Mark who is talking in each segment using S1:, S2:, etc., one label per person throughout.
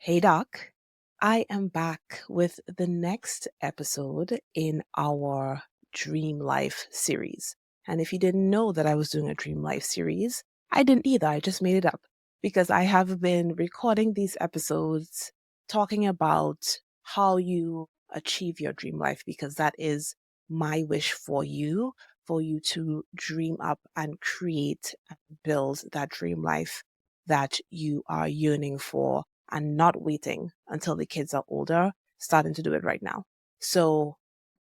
S1: Hey Doc, I am back with the next episode in our Dream Life series. And if you didn't know that I was doing a Dream Life series, I didn't either. I just made it up because I have been recording these episodes talking about how you achieve your dream life because that is my wish for you to dream up and create and build that dream life that you are yearning for and not waiting until the kids are older, starting to do it right now. So,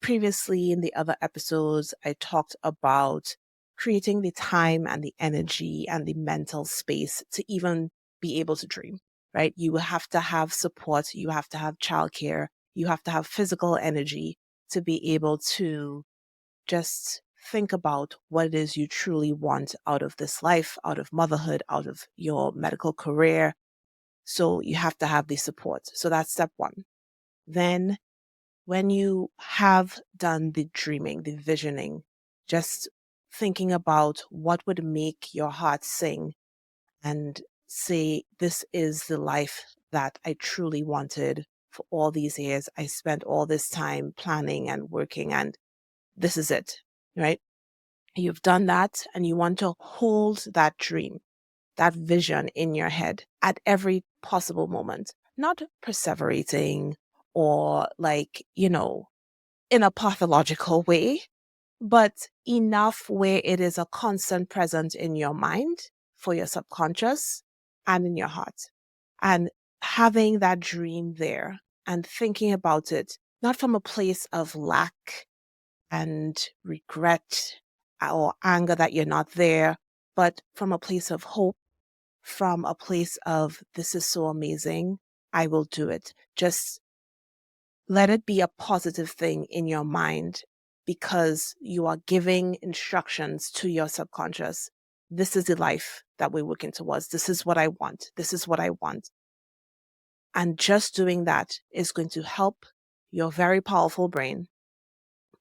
S1: previously in the other episodes, I talked about creating the time and the energy and the mental space to even be able to dream, right? You have to have support, you have to have childcare, you have to have physical energy to be able to just think about what it is you truly want out of this life, out of motherhood, out of your medical career, so you have to have the support. So that's step one. Then, when you have done the dreaming, the visioning, just thinking about what would make your heart sing and say, this is the life that I truly wanted for all these years. I spent all this time planning and working, and this is it, right? You've done that, and you want to hold that dream, that vision in your head at every possible moment, not perseverating or in a pathological way, but enough where it is a constant present in your mind for your subconscious and in your heart. And having that dream there and thinking about it, not from a place of lack and regret or anger that you're not there, but from a place of hope, from a place of, this is so amazing, I will do it. Just let it be a positive thing in your mind because you are giving instructions to your subconscious. This is the life that we're working towards. This is what I want. This is what I want. And just doing that is going to help your very powerful brain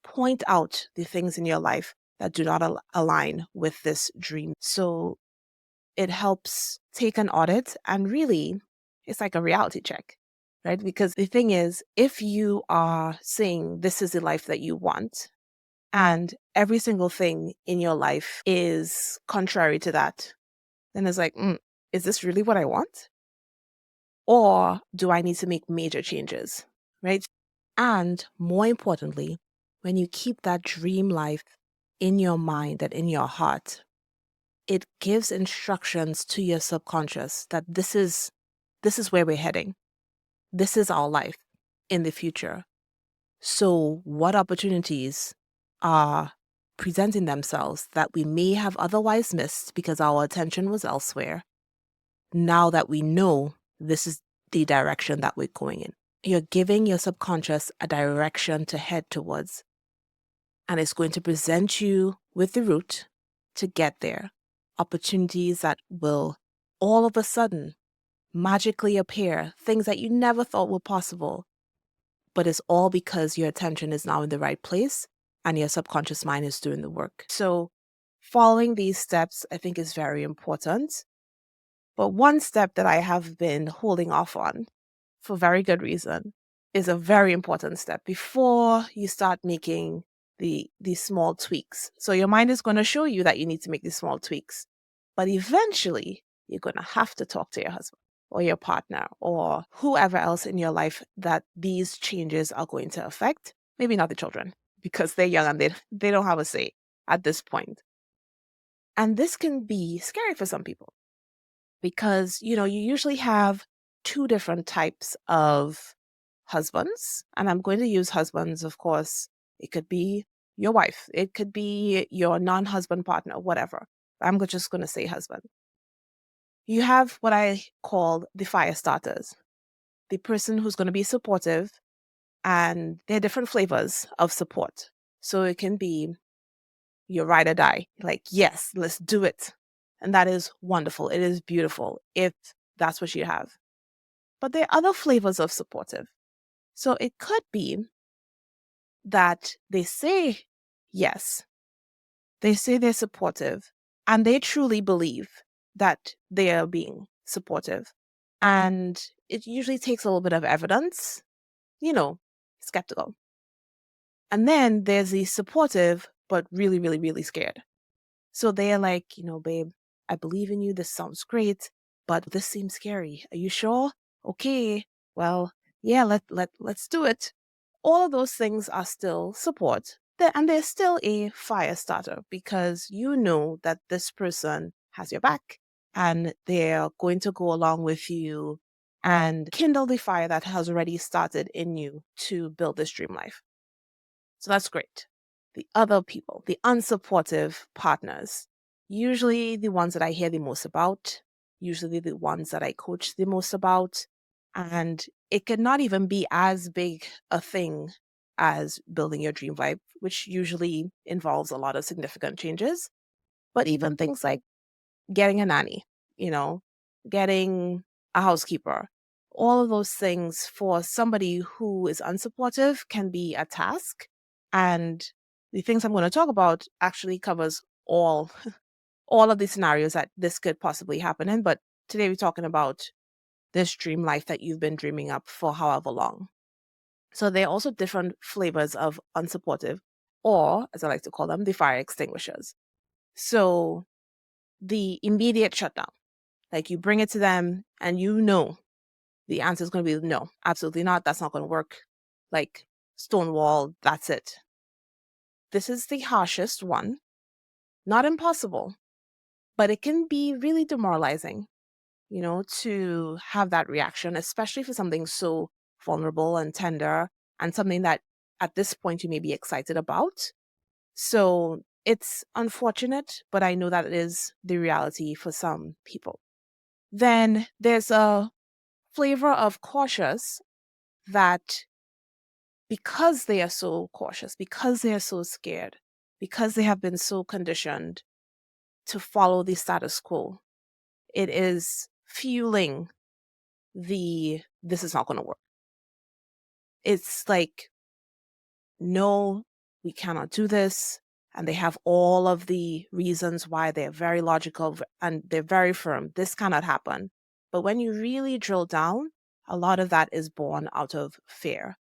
S1: point out the things in your life that do not align with this dream. So it helps take an audit, and really it's like a reality check, right? Because the thing is, if you are saying this is the life that you want and every single thing in your life is contrary to that, then it's like, is this really what I want? Or do I need to make major changes, right? And more importantly, when you keep that dream life in your mind and in your heart, it gives instructions to your subconscious that this is where we're heading. This is our life in the future. So what opportunities are presenting themselves that we may have otherwise missed because our attention was elsewhere, now that we know this is the direction that we're going in? You're giving your subconscious a direction to head towards, and it's going to present you with the route to get there. Opportunities that will all of a sudden magically appear, things that you never thought were possible, but it's all because your attention is now in the right place and your subconscious mind is doing the work. So following these steps, I think, is very important. But one step that I have been holding off on for very good reason is a very important step before you start making these small tweaks. So your mind is going to show you that you need to make these small tweaks, but eventually you're going to have to talk to your husband or your partner or whoever else in your life that these changes are going to affect. Maybe not the children because they're young and they don't have a say at this point. And this can be scary for some people because, you usually have two different types of husbands. And I'm going to use husbands, of course. It could be your wife, it could be your non husband partner, whatever. Just going to say husband. You have what I call the fire starters, the person who's going to be supportive, and there are different flavors of support. So it can be your ride or die, like, yes, let's do it. And that is wonderful. It is beautiful if that's what you have. But there are other flavors of supportive. So it could be that they say yes, they say they're supportive, and they truly believe that they are being supportive. And it usually takes a little bit of evidence, you know, skeptical. And then there's the supportive, but really, really, really scared. So they're like, babe, I believe in you. This sounds great, but this seems scary. Are you sure? Okay. Well, yeah, let's do it. All of those things are still support. And they're still a fire starter because you know that this person has your back and they're going to go along with you and kindle the fire that has already started in you to build this dream life. So that's great. The other people, the unsupportive partners, usually the ones that I hear the most about, usually the ones that I coach the most about. And it could not even be as big a thing as building your dream life, which usually involves a lot of significant changes. But even things like getting a nanny, you know, getting a housekeeper, all of those things for somebody who is unsupportive can be a task. And the things I'm going to talk about actually covers all of the scenarios that this could possibly happen in. But today we're talking about this dream life that you've been dreaming up for however long. So there are also different flavors of unsupportive, or as I like to call them, the fire extinguishers. So the immediate shutdown. Like you bring it to them and you know the answer is going to be no, absolutely not. That's not going to work. Like Stonewall, that's it. This is the harshest one. Not impossible, but it can be really demoralizing, to have that reaction, especially for something so vulnerable and tender and something that at this point you may be excited about. So it's unfortunate, but I know that it is the reality for some people. Then there's a flavor of cautious that because they are so cautious, because they are so scared, because they have been so conditioned to follow the status quo, it is fueling this is not going to work. It's like, no, we cannot do this. And they have all of the reasons why they're very logical and they're very firm. This cannot happen. But when you really drill down, a lot of that is born out of fear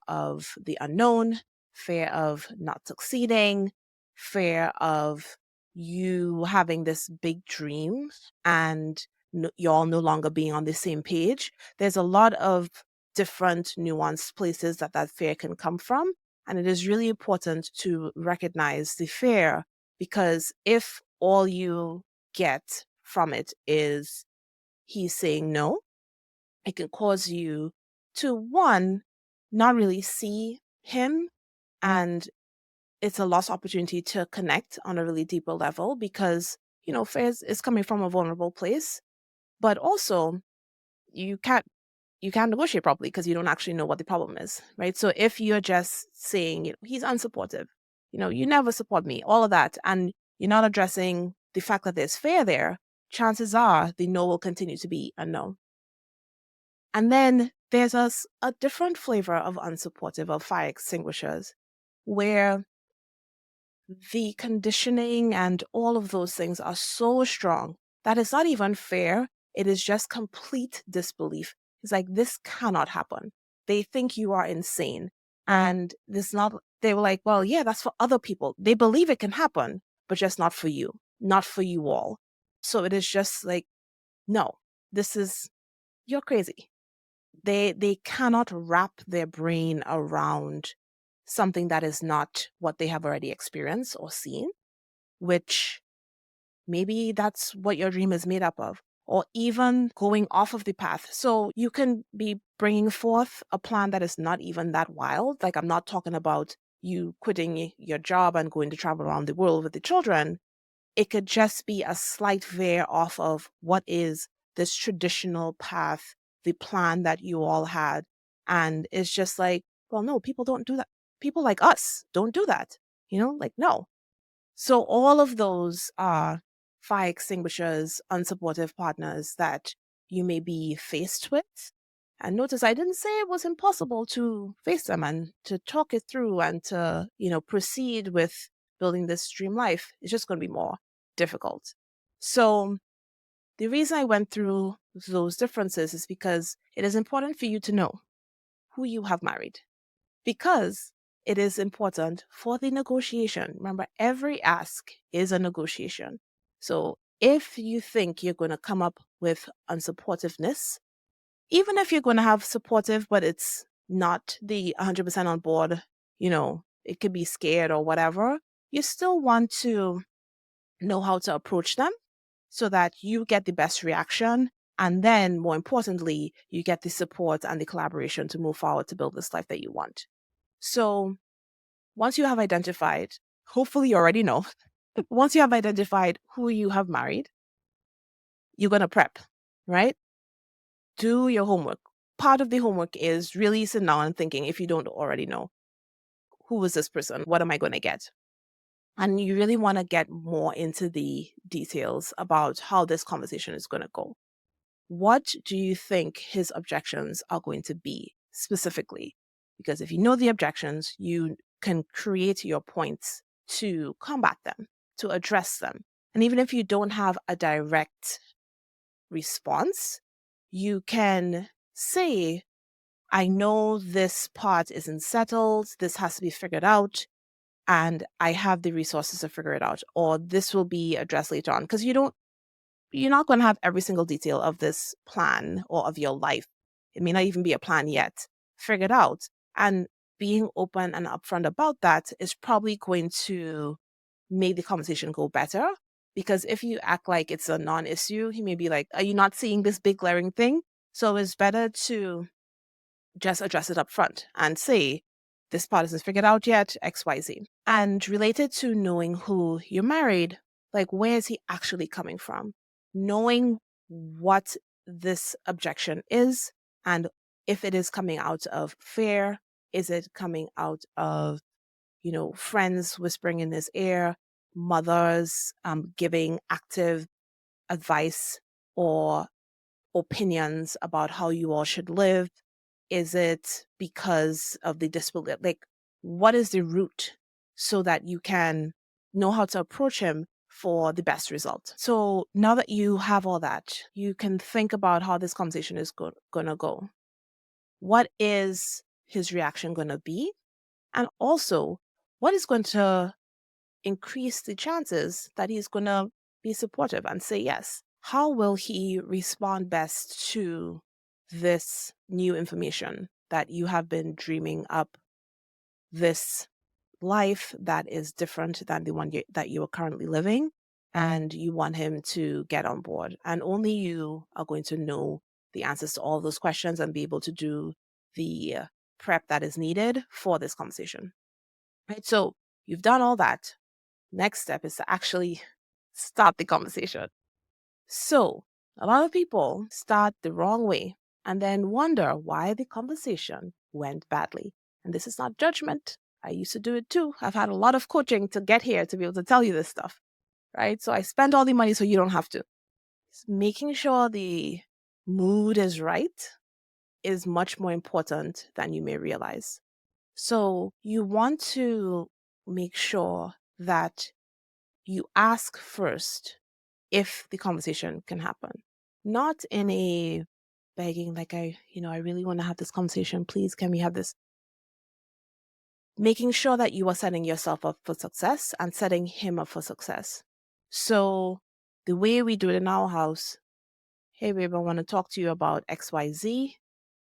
S1: of the unknown, fear of not succeeding, fear of you having this big dream and y'all no longer being on the same page. There's a lot of different nuanced places that fear can come from. And it is really important to recognize the fear because if all you get from it is he's saying no, it can cause you to, one, not really see him. And it's a lost opportunity to connect on a really deeper level because, fear is coming from a vulnerable place. But also, you can't negotiate properly because you don't actually know what the problem is, right? So if you're just saying, he's unsupportive, you never support me, all of that, and you're not addressing the fact that there's fear there, chances are the no will continue to be a no. And then there's a different flavor of unsupportive, of fire extinguishers, where the conditioning and all of those things are so strong that it's not even fair. It is just complete disbelief. It's like, this cannot happen. They think you are insane. And they were like, well, yeah, that's for other people. They believe it can happen, but just not for you, not for you all. So it is just like, no, you're crazy. They cannot wrap their brain around something that is not what they have already experienced or seen, which maybe that's what your dream is made up of, or even going off of the path. So you can be bringing forth a plan that is not even that wild. Like, I'm not talking about you quitting your job and going to travel around the world with the children. It could just be a slight veer off of what is this traditional path, the plan that you all had. And it's just like, well, no, people don't do that. People like us don't do that. Like, no. So all of those are fire extinguishers, unsupportive partners that you may be faced with. And notice I didn't say it was impossible to face them and to talk it through and to, proceed with building this dream life. It's just going to be more difficult. So The reason I went through those differences is because it is important for you to know who you have married, because it is important for the negotiation. Remember, every ask is a negotiation. So if you think you're going to come up with unsupportiveness, even if you're going to have supportive, but it's not the 100% on board, it could be scared or whatever, you still want to know how to approach them so that you get the best reaction. And then, more importantly, you get the support and the collaboration to move forward to build this life that you want. So, once you have identified, hopefully you already know, once you have identified who you have married, you're going to prep, right? Do your homework. Part of the homework is really sitting down and thinking, if you don't already know, who is this person? What am I going to get? And you really want to get more into the details about how this conversation is going to go. What do you think his objections are going to be specifically? Because if you know the objections, you can create your points to combat them, to address them. And even if you don't have a direct response, you can say, I know this part isn't settled, this has to be figured out, and I have the resources to figure it out, or this will be addressed later on. Because you're not going to have every single detail of this plan or of your life. It may not even be a plan yet, figured out. And being open and upfront about that is probably going to make the conversation go better. Because if you act like it's a non-issue, he may be like, are you not seeing this big glaring thing? So it's better to just address it up front and say, this part isn't figured out yet, XYZ. And related to knowing who you're married, like, where is he actually coming from? Knowing what this objection is, and if it is coming out of fear, is it coming out of, friends whispering in his ear, mothers giving active advice or opinions about how you all should live? Is it because of the disability? Like, what is the root so that you can know how to approach him for the best result? So now that you have all that, you can think about how this conversation is going to go. What is his reaction going to be? And also, what is going to increase the chances that he's going to be supportive and say yes? How will he respond best to this new information that you have been dreaming up, this life that is different than the one that you are currently living, and you want him to get on board? And only you are going to know the answers to all those questions and be able to do the prep that is needed for this conversation. Right? So you've done all that. Next step is to actually start the conversation. So, a lot of people start the wrong way and then wonder why the conversation went badly. And this is not judgment. I used to do it too. I've had a lot of coaching to get here to be able to tell you this stuff, right? So I spend all the money so you don't have to. Making sure the mood is right is much more important than you may realize. So you want to make sure that you ask first if the conversation can happen. Not in a begging, like, I really want to have this conversation. Please, can we have this? Making sure that you are setting yourself up for success and setting him up for success. So the way we do it in our house, hey babe, I want to talk to you about XYZ,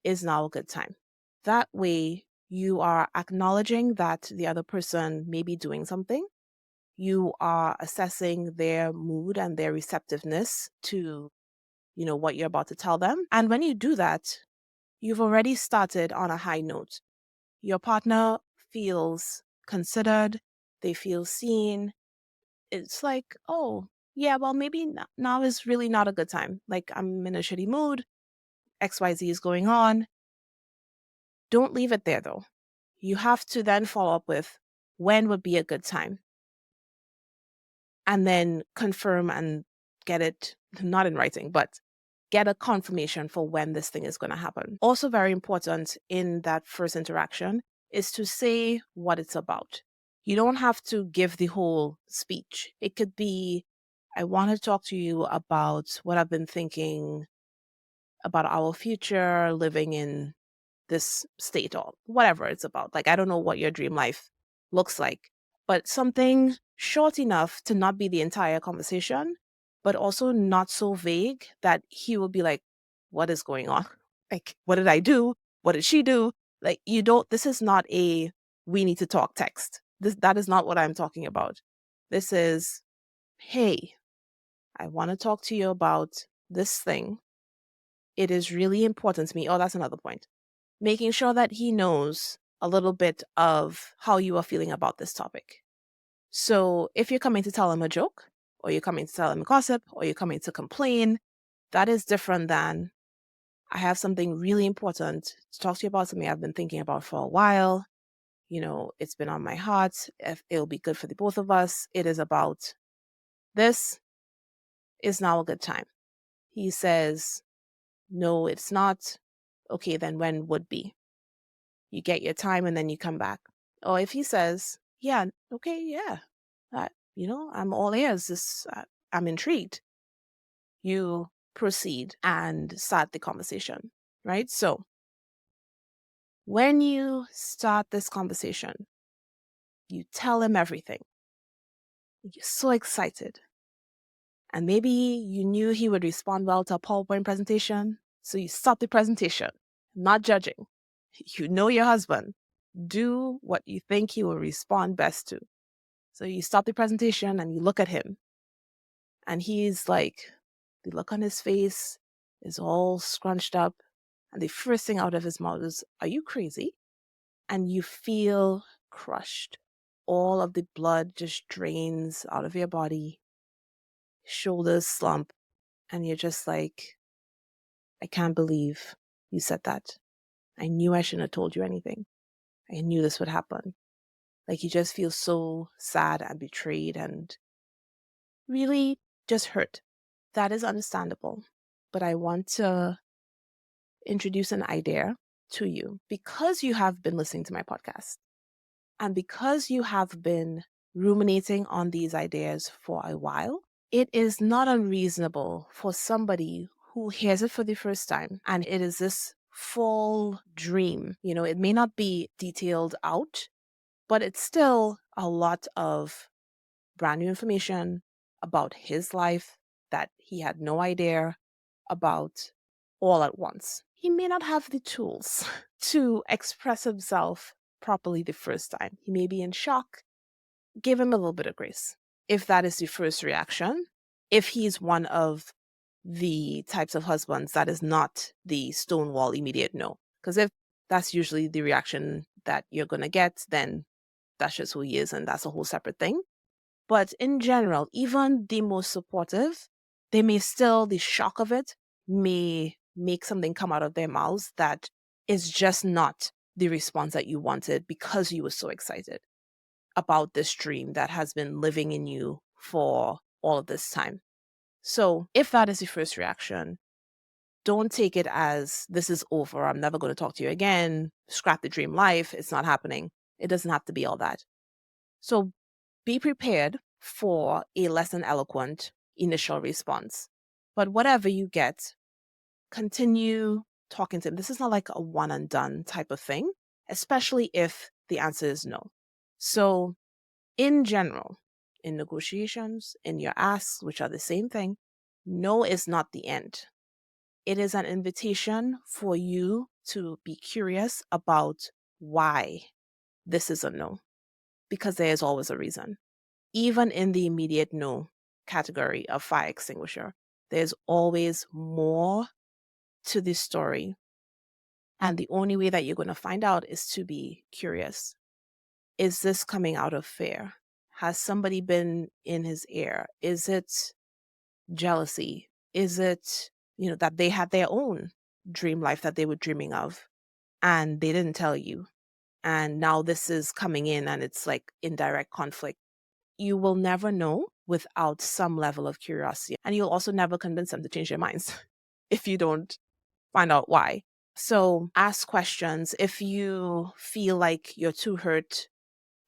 S1: is now a good time. That way you are acknowledging that the other person may be doing something. You are assessing their mood and their receptiveness to, what you're about to tell them. And when you do that, you've already started on a high note. Your partner feels considered, they feel seen. It's like, oh, yeah, well, maybe now is really not a good time. Like, I'm in a shitty mood, XYZ is going on. Don't leave it there, though. You have to then follow up with, when would be a good time? And then confirm and get it, not in writing, but get a confirmation for when this thing is going to happen. Also, very important in that first interaction is to say what it's about. You don't have to give the whole speech. It could be, I want to talk to you about what I've been thinking about our future living in this state or whatever it's about. Like, I don't know what your dream life looks like, but something short enough to not be the entire conversation, but also not so vague that he will be like, what is going on? Like, what did I do? What did she do? Like, you don't, this is not a we need to talk text. That is not what I'm talking about. This is, hey, I want to talk to you about this thing. It is really important to me. Oh, that's another point. Making sure that he knows a little bit of how you are feeling about this topic. So if you're coming to tell him a joke, or you're coming to tell him gossip, or you're coming to complain, that is different than I have something really important to talk to you about, something I've been thinking about for a while. You know, it's been on my heart. If it'll be good for the both of us. It is about this is now a good time. He says, no, it's not. Okay, then when would be? You get your time and then you come back. Or if he says, yeah, okay, yeah, I'm all ears. I'm intrigued. You proceed and start the conversation, right? So when you start this conversation, you tell him everything. You're so excited. And maybe you knew he would respond well to a PowerPoint presentation. So you stop the presentation, not judging. You know your husband. Do what you think he will respond best to. So you stop the presentation and you look at him. And he's like, the look on his face is all scrunched up. And the first thing out of his mouth is, are you crazy? And you feel crushed. All of the blood just drains out of your body. Shoulders slump. And you're just like, I can't believe you said that. I knew I shouldn't have told you anything. I knew this would happen. Like you just feel so sad and betrayed and really just hurt. That is understandable. But I want to introduce an idea to you because you have been listening to my podcast and because you have been ruminating on these ideas for a while. It is not unreasonable for somebody who hears it for the first time and it is this full dream. You know, it may not be detailed out, but it's still a lot of brand new information about his life that he had no idea about all at once. He may not have the tools to express himself properly the first time. He may be in shock. Give him a little bit of grace. If that is the first reaction, if he's one of the types of husbands that is not the stonewall immediate no. Because if that's usually the reaction that you're going to get, then that's just who he is and that's a whole separate thing. But in general, even the most supportive, they may still, the shock of it may make something come out of their mouths that is just not the response that you wanted because you were so excited about this dream that has been living in you for all of this time. So if that is the first reaction, don't take it as this is over. I'm never going to talk to you again. Scrap the dream life. It's not happening. It doesn't have to be all that. So be prepared for a less than eloquent initial response. But whatever you get, continue talking to him. This is not like a one and done type of thing, especially if the answer is no. So in general, in negotiations, in your asks, which are the same thing, no is not the end. It is an invitation for you to be curious about why this is a no, because there is always a reason. Even in the immediate no category of fire extinguisher, there's always more to this story. And the only way that you're going to find out is to be curious. Is this coming out of fear? Has somebody been in his ear? Is it jealousy? Is it, that they had their own dream life that they were dreaming of and they didn't tell you? And now this is coming in and it's like indirect conflict. You will never know without some level of curiosity. And you'll also never convince them to change their minds if you don't find out why. So ask questions. If you feel like you're too hurt,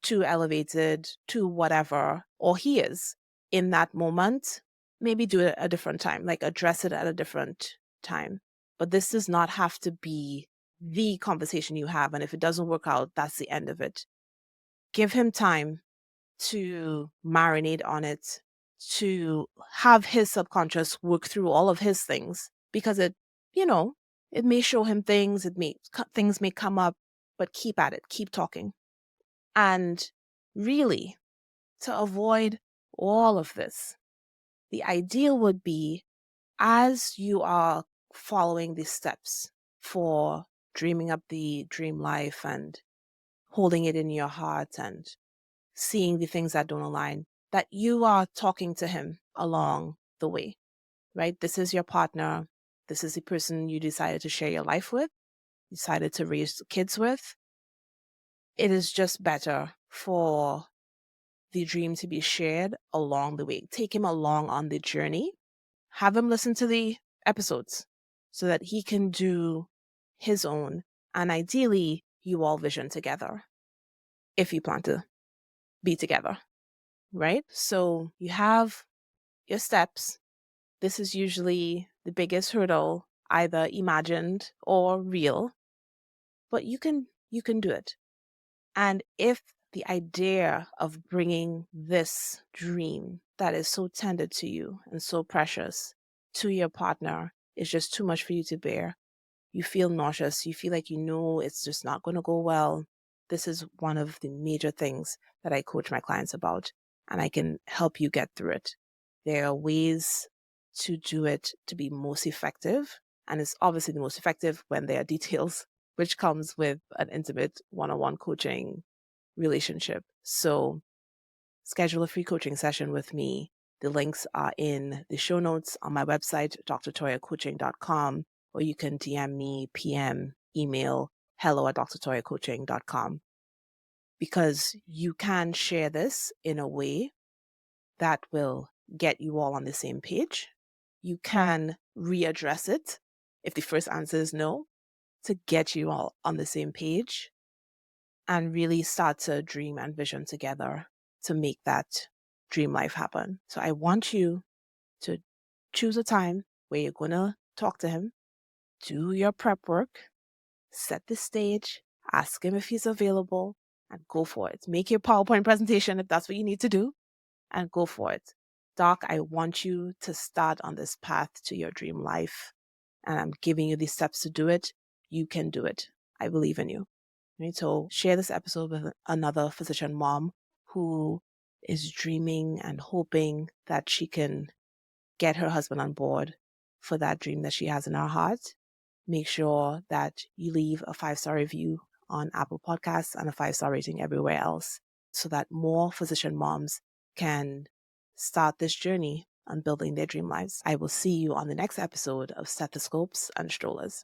S1: too elevated, too whatever, or he is in that moment, maybe do it at a different time, like address it at a different time. But this does not have to be the conversation you have. And if it doesn't work out, that's the end of it. Give him time to marinate on it, to have his subconscious work through all of his things, because you know, it may show him things, things may come up, but keep at it, keep talking. And really, to avoid all of this, the ideal would be, as you are following these steps for dreaming up the dream life and holding it in your heart and seeing the things that don't align, that you are talking to him along the way, right? This is your partner. This is the person you decided to share your life with, decided to raise kids with. It is just better for the dream to be shared along the way. Take him along on the journey. Have him listen to the episodes so that he can do his own. And ideally, you all vision together if you plan to be together, right? So you have your steps. This is usually the biggest hurdle, either imagined or real, but you can do it. And if the idea of bringing this dream that is so tender to you and so precious to your partner is just too much for you to bear, you feel nauseous, you feel like it's just not going to go well, this is one of the major things that I coach my clients about, and I can help you get through it. There are ways to do it to be most effective, and it's obviously the most effective when there are details, which comes with an intimate one-on-one coaching relationship. So schedule a free coaching session with me. The links are in the show notes on my website, drtoyacoaching.com, or you can DM me, PM, email, hello@drtoyacoaching.com, because you can share this in a way that will get you all on the same page. You can readdress it if the first answer is no, to get you all on the same page and really start to dream and vision together to make that dream life happen. So I want you to choose a time where you're going to talk to him, do your prep work, set the stage, ask him if he's available, and go for it. Make your PowerPoint presentation if that's what you need to do, and go for it. Doc, I want you to start on this path to your dream life, and I'm giving you the steps to do it. You can do it. I believe in you. Right? So share this episode with another physician mom who is dreaming and hoping that she can get her husband on board for that dream that she has in her heart. Make sure that you leave a 5-star review on Apple Podcasts and a 5-star rating everywhere else so that more physician moms can start this journey on building their dream lives. I will see you on the next episode of Stethoscopes and Strollers.